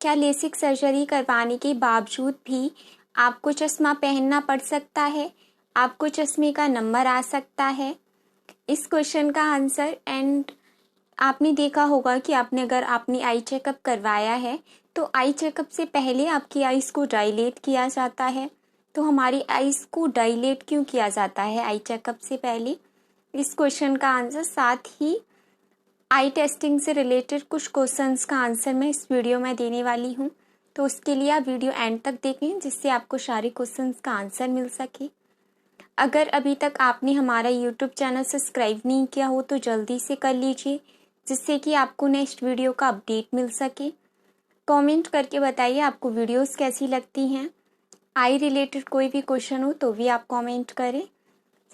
क्या LASIK surgery करवाने के बावजूद भी आपको चश्मा पहनना पड़ सकता है? आपको चश्मे का नंबर आ सकता है? इस क्वेश्चन का आंसर एंड आपने देखा होगा कि अगर आपने आई चेकअप करवाया है तो आई चेकअप से पहले आपकी आइज़ को डायलेट किया जाता है। तो हमारी आइज़ को डायलेट क्यों किया जाता है आई चेकअप से पहले? इस क्वेश्चन का आंसर, साथ ही आई टेस्टिंग से रिलेटेड कुछ क्वेश्चंस का आंसर मैं इस वीडियो में देने वाली हूँ। तो उसके लिए आप वीडियो एंड तक देखें जिससे आपको सारे क्वेश्चंस का आंसर मिल सके। अगर अभी तक आपने हमारा यूट्यूब चैनल सब्सक्राइब नहीं किया हो तो जल्दी से कर लीजिए, जिससे कि आपको नेक्स्ट वीडियो का अपडेट मिल सके। कमेंट करके बताइए आपको वीडियोस कैसी लगती हैं। आई रिलेटेड कोई भी क्वेश्चन हो तो भी आप कमेंट करें,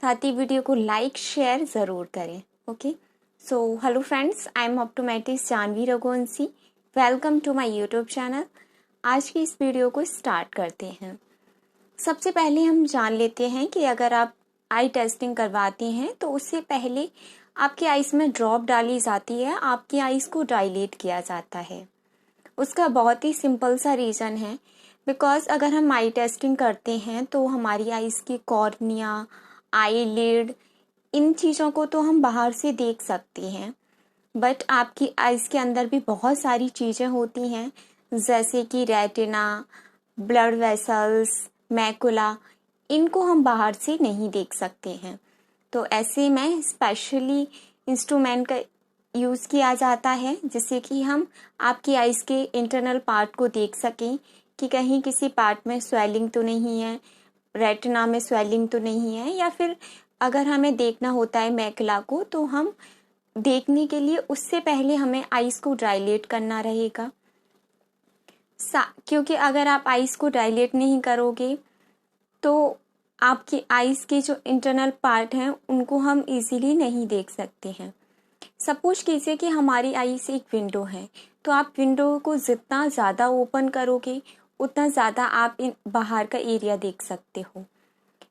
साथ ही वीडियो को लाइक शेयर ज़रूर करें। Okay, so hello friends, I am optometrist Janvi Raghuvanshi. Welcome to my YouTube channel. आज की इस वीडियो को स्टार्ट करते हैं। सबसे पहले हम जान लेते हैं कि अगर आप आई टेस्टिंग करवाते हैं तो उससे पहले आपकी आइज़ में ड्रॉप डाली जाती है, आपकी आइज़ को डायलेट किया जाता है। उसका बहुत ही सिंपल सा रीज़न है, बिकॉज अगर हम आई टेस्टिंग करते हैं तो हमारी आइज़ की कॉर्निया, आईलिड, इन चीज़ों को तो हम बाहर से देख सकते हैं, बट आपकी आइज़ के अंदर भी बहुत सारी चीज़ें होती हैं, जैसे कि रेटिना, ब्लड वेसल्स, मैकुला, इनको हम बाहर से नहीं देख सकते हैं। तो ऐसे में स्पेशली इंस्ट्रूमेंट का यूज़ किया जाता है जिससे कि हम आपकी आइज़ के इंटरनल पार्ट को देख सकें कि कहीं किसी पार्ट में स्वेलिंग तो नहीं है, रेटिना में स्वेलिंग तो नहीं है, या फिर अगर हमें देखना होता है मैकुला को तो हम देखने के लिए उससे पहले हमें आइज़ को डायलेट करना रहेगा। क्योंकि अगर आप आइज़ को डायलेट नहीं करोगे तो आपकी आइज़ के जो इंटरनल पार्ट हैं उनको हम इजीली नहीं देख सकते हैं। सपोज कीजिए कि हमारी आई से एक विंडो है, तो आप विंडो को जितना ज़्यादा ओपन करोगे उतना ज़्यादा आप बाहर का एरिया देख सकते हो।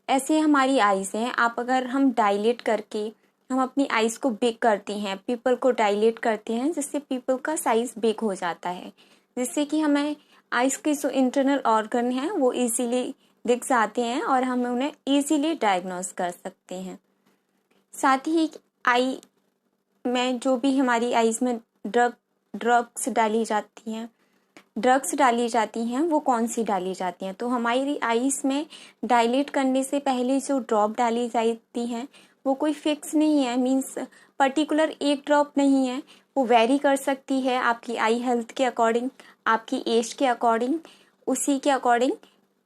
ऐसे हमारी आइज़ हैं, आप अगर हम डायलेट करके हम अपनी आइज़ को बिग करते हैं, पीपल को डायलेट करते हैं, जिससे पीपल का साइज़ बिग हो जाता है, जिससे कि हमें आइज़ के जो इंटरनल ऑर्गन हैं वो इजीली दिख जाते हैं और हम उन्हें इजीली डायग्नोस कर सकते हैं। साथ ही आई में जो भी हमारी आइज़ में ड्रग्स डाली जाती हैं वो कौन सी डाली जाती हैं? तो हमारी आइज़ में डायलेट करने से पहले जो ड्रॉप डाली जाती हैं वो कोई फिक्स नहीं है, मींस पर्टिकुलर एक ड्रॉप नहीं है, वो वेरी कर सकती है आपकी आई हेल्थ के अकॉर्डिंग, आपकी एज के अकॉर्डिंग। उसी के अकॉर्डिंग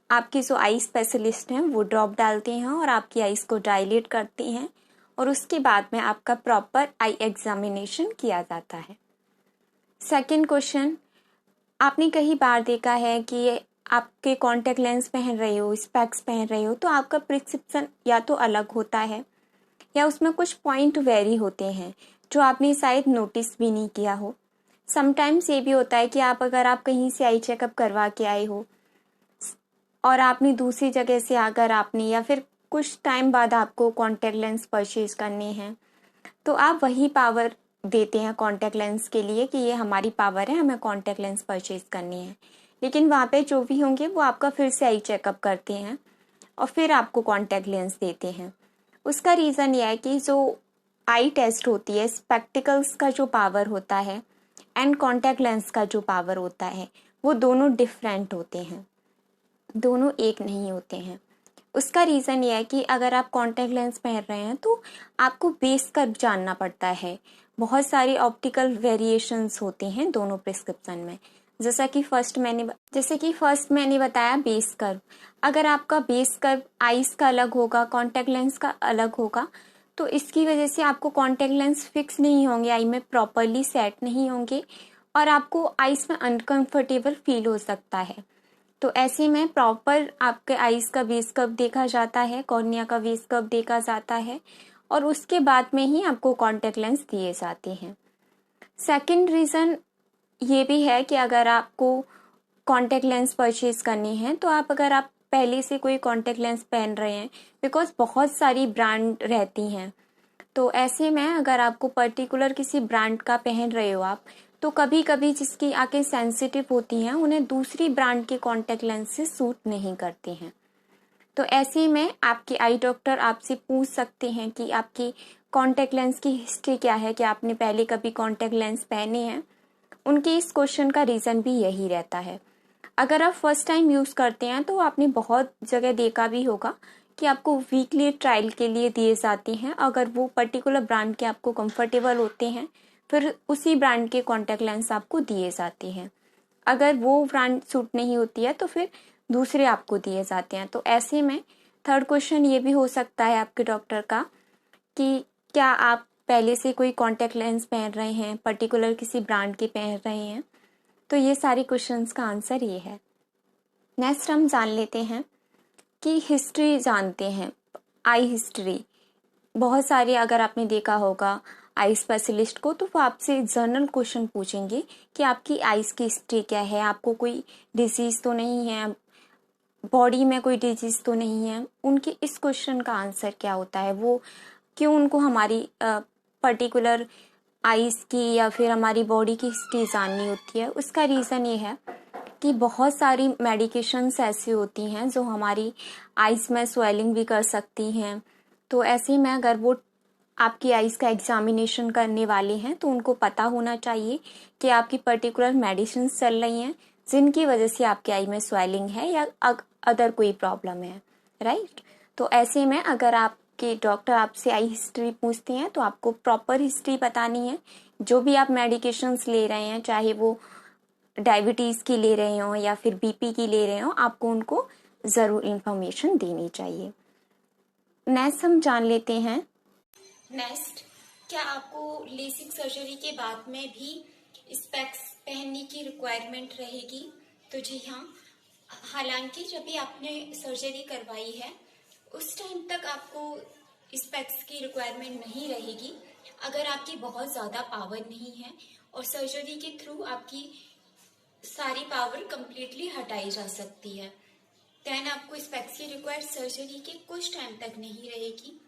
आपके जो आई स्पेशलिस्ट हैं वो ड्रॉप डालते हैं और आपकी आइज़ को डायलेट करते हैं, और उसके बाद में आपका प्रॉपर आई एग्जामिनेशन किया जाता है। सेकंड क्वेश्चन, आपने कई बार देखा है कि आपके कॉन्टैक्ट लेंस पहन रहे हो, स्पेक्स पहन रहे हो, तो आपका प्रिस्क्रिप्शन या तो अलग होता है या उसमें कुछ पॉइंट वेरी होते हैं जो आपने शायद नोटिस भी नहीं किया हो। समटाइम्स ये भी होता है कि अगर आप कहीं से आई चेकअप करवा के आए हो और आपने दूसरी जगह से आकर आपने, या फिर कुछ टाइम बाद आपको कॉन्टैक्ट लेंस परचेज करने हैं, तो आप वही पावर देते हैं कॉन्टैक्ट लेंस के लिए कि ये हमारी पावर है, हमें कॉन्टैक्ट लेंस परचेज करनी है। लेकिन वहाँ पे जो भी होंगे वो आपका फिर से आई चेकअप करते हैं और फिर आपको कॉन्टैक्ट लेंस देते हैं। उसका रीज़न ये है कि जो आई टेस्ट होती है, स्पेक्टिकल्स का जो पावर होता है एंड कॉन्टैक्ट लेंस का जो पावर होता है वो दोनों डिफरेंट होते हैं, दोनों एक नहीं होते हैं। उसका रीज़न ये है कि अगर आप कॉन्टैक्ट लेंस पहन रहे हैं तो आपको बेस कर्व जानना पड़ता है। बहुत सारी ऑप्टिकल वेरिएशंस होते हैं दोनों प्रिस्क्रिप्शन में, जैसे कि फर्स्ट मैंने बताया बेस कर्व। अगर आपका बेस कर्व आइज़ का अलग होगा, कॉन्टैक्ट लेंस का अलग होगा, तो इसकी वजह से आपको कॉन्टैक्ट लेंस फिक्स नहीं होंगे, आई में प्रॉपरली सेट नहीं होंगे और आपको आइज़ में अनकंफर्टेबल फील हो सकता है। तो ऐसे में प्रॉपर आपके आइज़ का बेस कर्व देखा जाता है, कॉर्निया का बेस कर्व देखा जाता है, और उसके बाद में ही आपको कॉन्टैक्ट लेंस दिए जाते हैं। सेकंड रीज़न ये भी है कि अगर आपको कॉन्टैक्ट लेंस परचेज करनी है तो अगर आप पहले से कोई कॉन्टैक्ट लेंस पहन रहे हैं, बिकॉज बहुत सारी ब्रांड रहती हैं, तो ऐसे में अगर आपको पर्टिकुलर किसी ब्रांड का पहन रहे हो आप, तो कभी कभी जिसकी आंखें सेंसिटिव होती हैं उन्हें दूसरी ब्रांड के कॉन्टैक्ट लेंसेज सूट नहीं करते हैं। तो ऐसे में आपके आई डॉक्टर आपसे पूछ सकते हैं कि आपकी कॉन्टैक्ट लेंस की हिस्ट्री क्या है, कि आपने पहले कभी कॉन्टैक्ट लेंस पहने हैं। उनके इस क्वेश्चन का रीज़न भी यही रहता है। अगर आप फर्स्ट टाइम यूज़ करते हैं तो आपने बहुत जगह देखा भी होगा कि आपको वीकली ट्रायल के लिए दिए जाते हैं। अगर वो पर्टिकुलर ब्रांड के आपको कंफर्टेबल होते हैं फिर उसी ब्रांड के कॉन्टैक्ट लेंस आपको दिए जाते हैं। अगर वो ब्रांड सूट नहीं होती है तो फिर दूसरे आपको दिए जाते हैं। तो ऐसे में थर्ड क्वेश्चन ये भी हो सकता है आपके डॉक्टर का कि क्या आप पहले से कोई कॉन्टैक्ट लेंस पहन रहे हैं, पर्टिकुलर किसी ब्रांड के पहन रहे हैं। तो ये सारे क्वेश्चंस का आंसर ये है। नेक्स्ट हम जान लेते हैं कि हिस्ट्री जानते हैं, आई हिस्ट्री। बहुत सारे अगर आपने देखा होगा आई स्पेशलिस्ट को तो वो आपसे जनरल क्वेश्चन पूछेंगे कि आपकी आईज की हिस्ट्री क्या है, आपको कोई डिजीज तो नहीं है, बॉडी में कोई डिजीज तो नहीं है। उनके इस क्वेश्चन का आंसर क्या होता है, वो क्यों उनको हमारी पर्टिकुलर आईज की या फिर हमारी बॉडी की हिस्ट्री जाननी होती है। उसका रीज़न ये है कि बहुत सारी मेडिकेशंस ऐसी होती हैं जो हमारी आईज में स्वेलिंग भी कर सकती हैं। तो ऐसे में अगर वो आपकी आईज का एग्जामिनेशन करने वाले हैं तो उनको पता होना चाहिए कि आपकी पर्टिकुलर मेडिसिन चल रही हैं जिनकी वजह से आपकी आई में स्वेलिंग है या अदर कोई प्रॉब्लम है, राइट। तो ऐसे में अगर आपके डॉक्टर आपसे आई हिस्ट्री पूछते हैं तो आपको प्रॉपर हिस्ट्री बतानी है। जो भी आप मेडिकेशंस ले रहे हैं, चाहे वो डायबिटीज़ की ले रहे हो या फिर बीपी की ले रहे हो, आपको उनको ज़रूर इन्फॉर्मेशन देनी चाहिए। नेक्स्ट हम जान लेते हैं, नेक्स्ट, क्या आपको लेसिक सर्जरी के बाद में भी स्पेक्स पहनने की रिक्वायरमेंट रहेगी? तो जी हाँ, हालांकि जब भी आपने सर्जरी करवाई है उस टाइम तक आपको स्पेक्स की रिक्वायरमेंट नहीं रहेगी। अगर आपकी बहुत ज़्यादा पावर नहीं है और सर्जरी के थ्रू आपकी सारी पावर कंप्लीटली हटाई जा सकती है, देन आपको स्पेक्स की रिक्वायर्ड सर्जरी के कुछ टाइम तक नहीं रहेगी।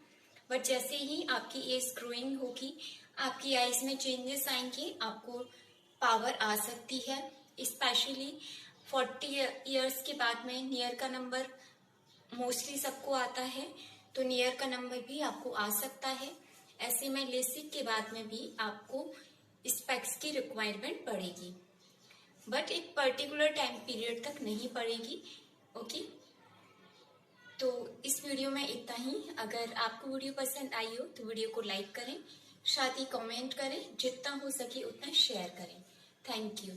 बट जैसे ही आपकी एज ग्रोइंग होगी, आपकी आईज में चेंजेस आएंगे, आपको पावर आ सकती है। स्पेशली 40 इयर्स के बाद में नियर का नंबर मोस्टली सबको आता है, तो नियर का नंबर भी आपको आ सकता है। ऐसे में लेसिक के बाद में भी आपको स्पेक्स की रिक्वायरमेंट पड़ेगी, बट एक पर्टिकुलर टाइम पीरियड तक नहीं पड़ेगी। ओके, तो इस वीडियो में इतना ही। अगर आपको वीडियो पसंद आई हो तो वीडियो को लाइक करें, साथ ही कमेंट करें, जितना हो सके उतना शेयर करें। Thank you.